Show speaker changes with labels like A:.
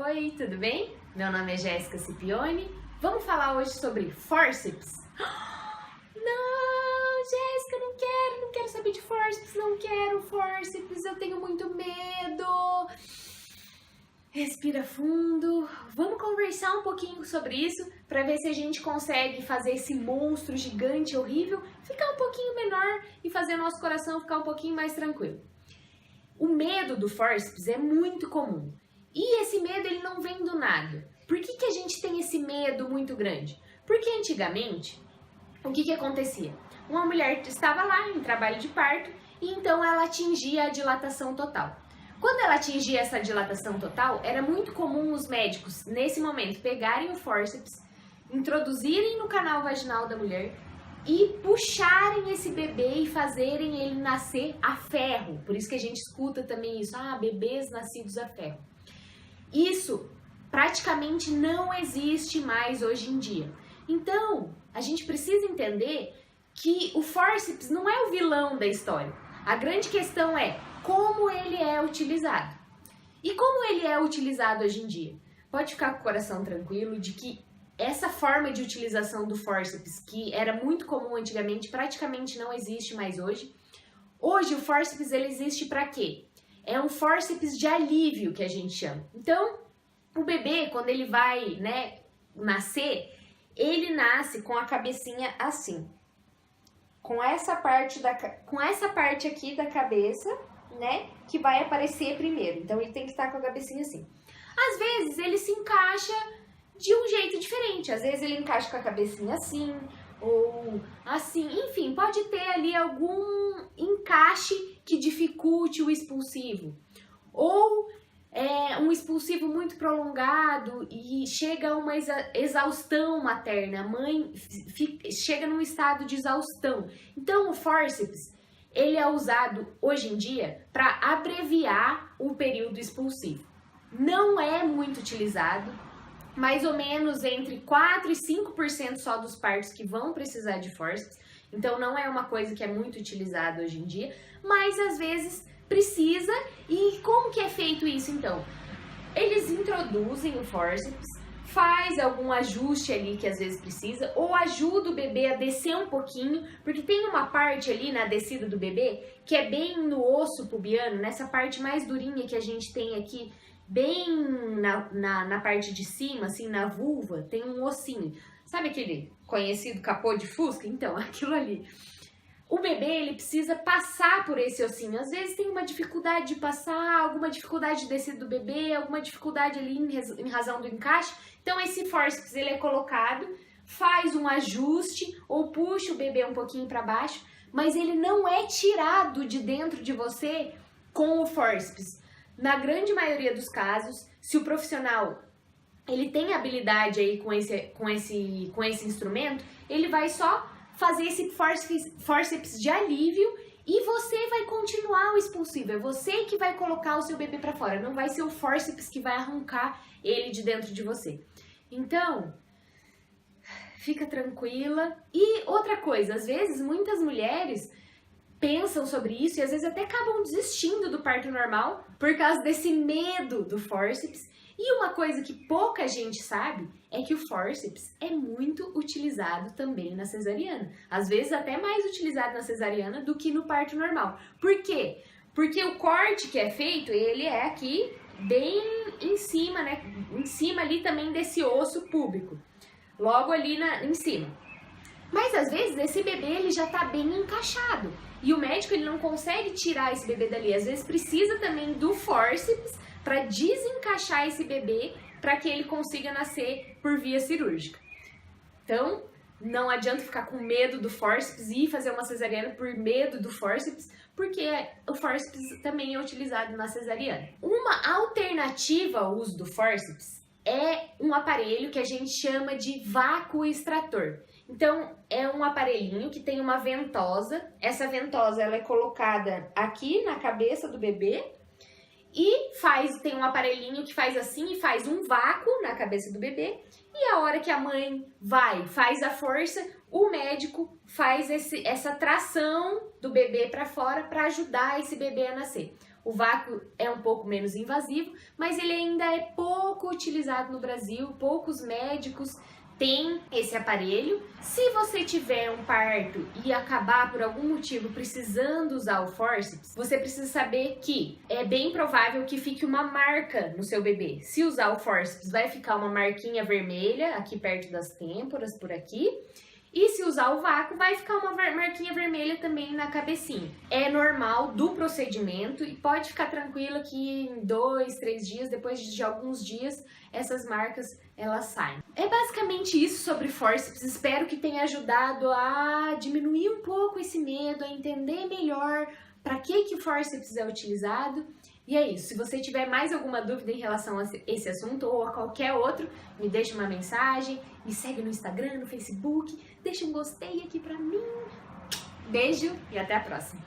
A: Oi, tudo bem? Meu nome é Jéssica Scipione. Vamos falar hoje sobre forceps? Não, Jéssica, não quero saber de forceps, não quero forceps, eu tenho muito medo. Respira fundo. Vamos conversar um pouquinho sobre isso para ver se a gente consegue fazer esse monstro gigante, horrível, ficar um pouquinho menor e fazer nosso coração ficar um pouquinho mais tranquilo. O medo do forceps é muito comum. E esse medo ele não vem do nada. Por que a gente tem esse medo muito grande? Porque antigamente, o que acontecia? Uma mulher estava lá em trabalho de parto e então ela atingia a dilatação total. Quando ela atingia essa dilatação total, era muito comum os médicos, nesse momento, pegarem o forceps, introduzirem no canal vaginal da mulher e puxarem esse bebê e fazerem ele nascer a ferro. Por isso que a gente escuta também isso, bebês nascidos a ferro. Isso praticamente não existe mais hoje em dia. Então, a gente precisa entender que o forceps não é o vilão da história. A grande questão é como ele é utilizado. E como ele é utilizado hoje em dia? Pode ficar com o coração tranquilo de que essa forma de utilização do forceps, que era muito comum antigamente, praticamente não existe mais hoje. Hoje o forceps ele existe para quê? É um forceps de alívio que a gente chama. Então, o bebê, quando ele vai, nascer, ele nasce com a cabecinha assim. Com essa parte aqui da cabeça, que vai aparecer primeiro. Então, ele tem que estar com a cabecinha assim. Às vezes, ele se encaixa de um jeito diferente. Às vezes, ele encaixa com a cabecinha assim, ou assim. Enfim, pode ter ali algum encaixe que dificulte o expulsivo. Ou um expulsivo muito prolongado e chega a uma exaustão materna. A mãe chega num estado de exaustão. Então, o forceps, ele é usado hoje em dia para abreviar o período expulsivo. Não é muito utilizado, mais ou menos entre 4% e 5% só dos partos que vão precisar de forceps. Então, não é uma coisa que é muito utilizada hoje em dia, mas às vezes precisa. E como que é feito isso então? Eles introduzem o forceps, faz algum ajuste ali que às vezes precisa, ou ajuda o bebê a descer um pouquinho, porque tem uma parte ali na descida do bebê que é bem no osso pubiano, nessa parte mais durinha que a gente tem aqui, bem na parte de cima, assim, na vulva, tem um ossinho. Sabe aquele conhecido capô de fusca? Então, aquilo ali. O bebê, ele precisa passar por esse ossinho. Às vezes tem uma dificuldade de passar, alguma dificuldade de descer do bebê, alguma dificuldade ali em razão do encaixe. Então, esse forceps, ele é colocado, faz um ajuste ou puxa o bebê um pouquinho para baixo, mas ele não é tirado de dentro de você com o forceps. Na grande maioria dos casos, se o profissional ele tem habilidade aí com esse instrumento, ele vai só fazer esse forceps de alívio e você vai continuar o expulsivo. É você que vai colocar o seu bebê para fora, não vai ser o forceps que vai arrancar ele de dentro de você. Então, fica tranquila. E outra coisa, às vezes muitas mulheres pensam sobre isso e às vezes até acabam desistindo do parto normal por causa desse medo do forceps. E uma coisa que pouca gente sabe é que o forceps é muito utilizado também na cesariana. Às vezes até mais utilizado na cesariana do que no parto normal. Por quê? Porque o corte que é feito, ele é aqui bem em cima, em cima ali também desse osso púbico. Logo ali em cima. Mas às vezes esse bebê ele já tá bem encaixado. E o médico ele não consegue tirar esse bebê dali. Às vezes precisa também do forceps para desencaixar esse bebê para que ele consiga nascer por via cirúrgica. Então, não adianta ficar com medo do forceps e fazer uma cesariana por medo do forceps, porque o forceps também é utilizado na cesariana. Uma alternativa ao uso do forceps é um aparelho que a gente chama de vácuo extrator. Então, é um aparelhinho que tem uma ventosa. Essa ventosa ela é colocada aqui na cabeça do bebê e tem um aparelhinho que faz assim e faz um vácuo na cabeça do bebê. E a hora que a mãe faz a força, o médico faz essa tração do bebê para fora para ajudar esse bebê a nascer. O vácuo é um pouco menos invasivo, mas ele ainda é pouco pouco utilizado no Brasil, poucos médicos têm esse aparelho. Se você tiver um parto e acabar por algum motivo precisando usar o fórceps, você precisa saber que é bem provável que fique uma marca no seu bebê. Se usar o fórceps, vai ficar uma marquinha vermelha aqui perto das têmporas, por aqui. E se usar o vácuo, vai ficar uma marquinha vermelha também na cabecinha. É normal do procedimento e pode ficar tranquila que em 2, 3 dias, depois de alguns dias, essas marcas elas saem. É basicamente isso sobre fórceps. Espero que tenha ajudado a diminuir um pouco esse medo, a entender melhor para que o fórceps é utilizado. E é isso. Se você tiver mais alguma dúvida em relação a esse assunto ou a qualquer outro, me deixa uma mensagem, me segue no Instagram, no Facebook, deixa um gostei aqui pra mim. Beijo e até a próxima!